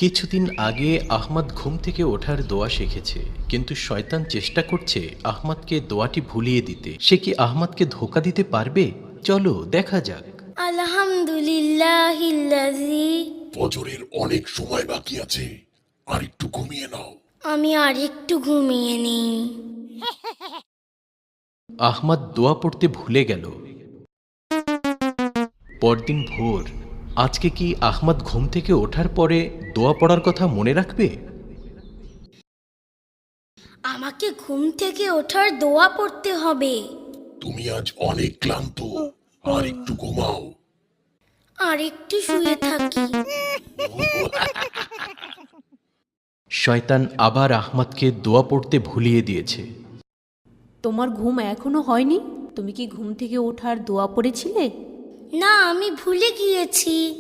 কিছুদিন আগে আহমদ ঘুম থেকে ওঠার দোয়া শিখেছে, কিন্তু শয়তান চেষ্টা করছে আহমদকে দোয়াটি ভুলিয়ে দিতে। সে কি আহমদকে ধোঁকা দিতে পারবে? চলো দেখা যাক। আলহামদুলিল্লাহিল্লাযী। ফজরের অনেক সময় বাকি আছে, আর একটু ঘুমিয়ে নাও। আমি আর একটু ঘুমিয়ে নিই। আহমদ দোয়া পড়তে ভুলে গেল। পরদিন ভোর। আজকে কি আহমদ ঘুম থেকে ওঠার পরে দোয়া পড়ার কথা মনে রাখবে? আমাকে ঘুম থেকে ওঠার দোয়া পড়তে হবে। তুমি আজ অনেক ক্লান্ত, আর একটু ঘুমাও। আর একটু শুয়ে থাকি। শয়তান আবার আহমদকে দোয়া পড়তে ভুলিয়ে দিয়েছে। তোমার ঘুম এখনো হয়নি? তুমি কি ঘুম থেকে ওঠার দোয়া পড়েছিলে? না, আমি ভুলে গিয়েছি।